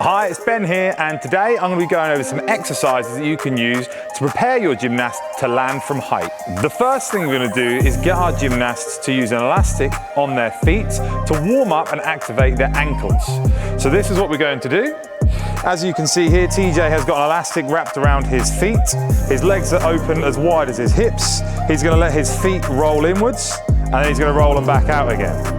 Hi, it's Ben here, and today I'm going to be going over some exercises that you can use to prepare your gymnast to land from height. The first thing we're going to do is get our gymnasts to use an elastic on their feet to warm up and activate their ankles. So this is what we're going to do. As you can see here, TJ has got an elastic wrapped around his feet. His legs are open as wide as his hips. He's going to let his feet roll inwards, and then he's going to roll them back out again.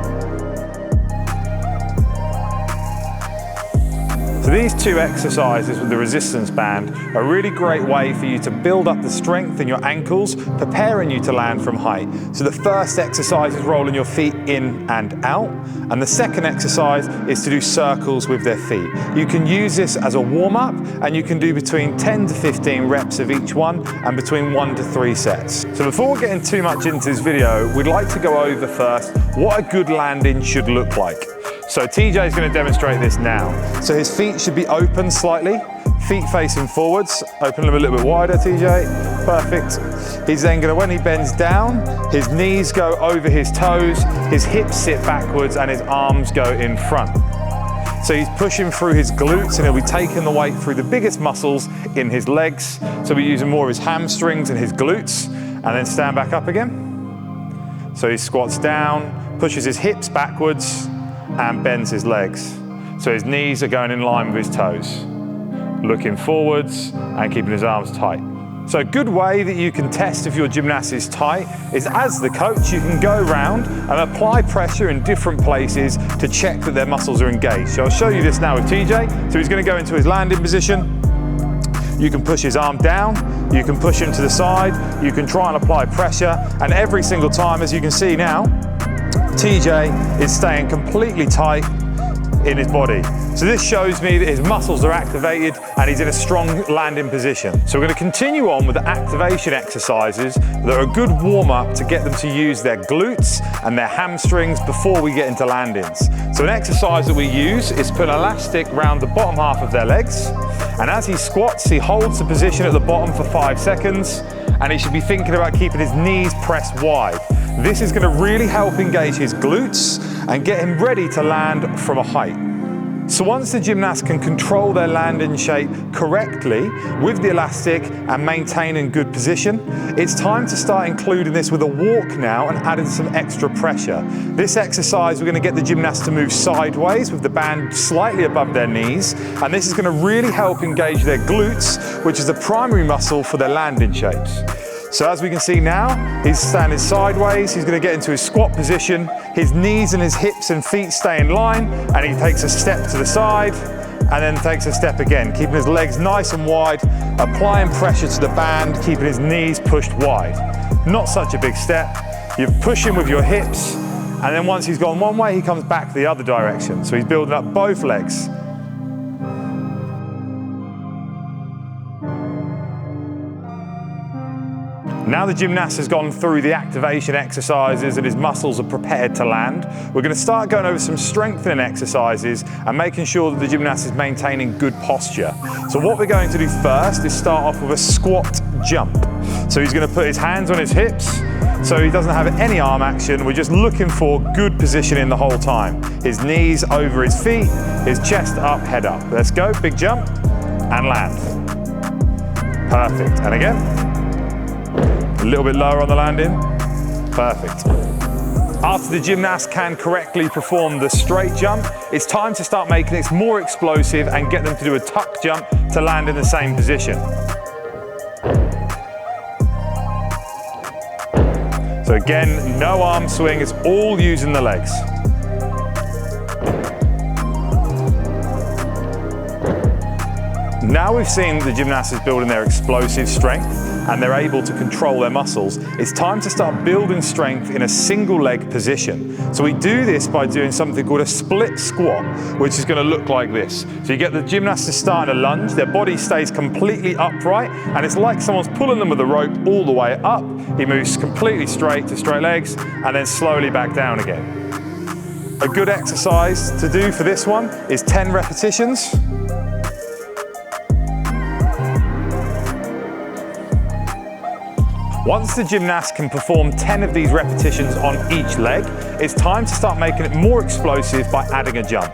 So these two exercises with the resistance band are a really great way for you to build up the strength in your ankles, preparing you to land from height. So the first exercise is rolling your feet in and out, and the second exercise is to do circles with their feet. You can use this as a warm-up, and you can do between 10 to 15 reps of each one and between 1 to 3 sets. So before getting too much into this video, we'd like to go over first what a good landing should look like. So TJ is going to demonstrate this now. So his feet should be open slightly, feet facing forwards. Open them a little bit wider, TJ. Perfect. He's then going to, when he bends down, his knees go over his toes, his hips sit backwards, and his arms go in front. So he's pushing through his glutes, and he'll be taking the weight through the biggest muscles in his legs. So we're using more of his hamstrings and his glutes, and then stand back up again. So he squats down, pushes his hips backwards, and bends his legs. So his knees are going in line with his toes. Looking forwards and keeping his arms tight. So a good way that you can test if your gymnast is tight is, as the coach, you can go around and apply pressure in different places to check that their muscles are engaged. So I'll show you this now with TJ. So he's going to go into his landing position. You can push his arm down, you can push him to the side, you can try and apply pressure, and every single time, as you can see now, TJ is staying completely tight in his body. So this shows me that his muscles are activated and he's in a strong landing position. So we're going to continue on with the activation exercises that are a good warm-up to get them to use their glutes and their hamstrings before we get into landings. So an exercise that we use is put an elastic around the bottom half of their legs, and as he squats, he holds the position at the bottom for 5 seconds, and he should be thinking about keeping his knees pressed wide. This is going to really help engage his glutes and get him ready to land from a height. So once the gymnast can control their landing shape correctly with the elastic and maintain in good position, it's time to start including this with a walk now and adding some extra pressure. This exercise, we're going to get the gymnast to move sideways with the band slightly above their knees, and this is going to really help engage their glutes, which is the primary muscle for their landing shapes. So as we can see now, he's standing sideways, he's going to get into his squat position, his knees and his hips and feet stay in line, and he takes a step to the side, and then takes a step again, keeping his legs nice and wide, applying pressure to the band, keeping his knees pushed wide. Not such a big step. You push him with your hips, and then once he's gone one way, he comes back the other direction. So he's building up both legs. Now the gymnast has gone through the activation exercises and his muscles are prepared to land, we're going to start going over some strengthening exercises and making sure that the gymnast is maintaining good posture. So what we're going to do first is start off with a squat jump. So he's going to put his hands on his hips, so he doesn't have any arm action. We're just looking for good positioning the whole time. His knees over his feet, his chest up, head up. Let's go, big jump, and land. Perfect, and again. A little bit lower on the landing. Perfect. After the gymnast can correctly perform the straight jump, it's time to start making it more explosive and get them to do a tuck jump to land in the same position. So again, no arm swing, it's all using the legs. Now we've seen the gymnast is building their explosive strength and they're able to control their muscles, it's time to start building strength in a single leg position. So we do this by doing something called a split squat, which is going to look like this. So you get the gymnast to start in a lunge, their body stays completely upright, and it's like someone's pulling them with a rope all the way up. He moves completely straight to straight legs and then slowly back down again. A good exercise to do for this one is 10 repetitions. Once the gymnast can perform 10 of these repetitions on each leg, it's time to start making it more explosive by adding a jump.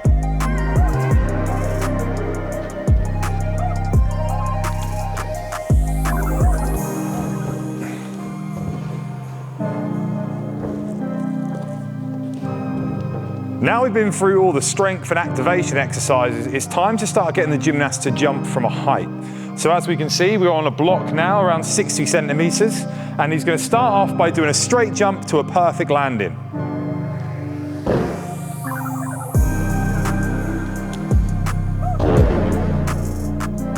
Now we've been through all the strength and activation exercises, it's time to start getting the gymnast to jump from a height. So as we can see, we're on a block now around 60 centimeters, and he's going to start off by doing a straight jump to a perfect landing.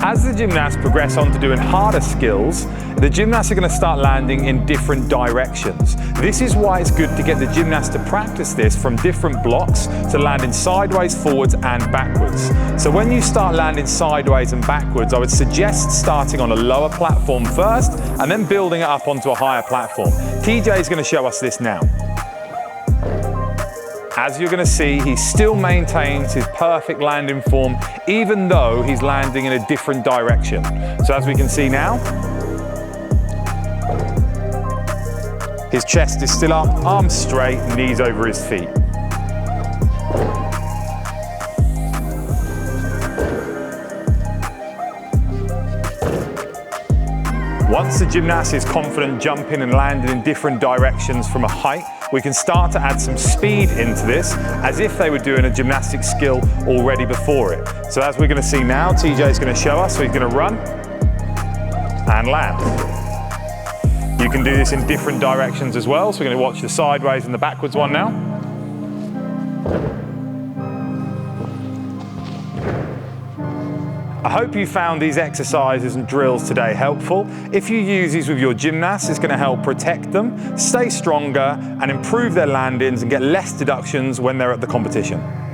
As the gymnasts progress on to doing harder skills, the gymnasts are going to start landing in different directions. This is why it's good to get the gymnasts to practice this from different blocks to landing sideways, forwards and backwards. So when you start landing sideways and backwards, I would suggest starting on a lower platform first and then building it up onto a higher platform. TJ is going to show us this now. As you're going to see, he still maintains his perfect landing form, even though he's landing in a different direction. So as we can see now, his chest is still up, arms straight, knees over his feet. Once the gymnast is confident jumping and landing in different directions from a height, we can start to add some speed into this as if they were doing a gymnastic skill already before it. So as we're going to see now, TJ is going to show us, so he's going to run and land. You can do this in different directions as well, so we're going to watch the sideways and the backwards one now. I hope you found these exercises and drills today helpful. If you use these with your gymnasts, it's going to help protect them, stay stronger and improve their landings and get less deductions when they're at the competition.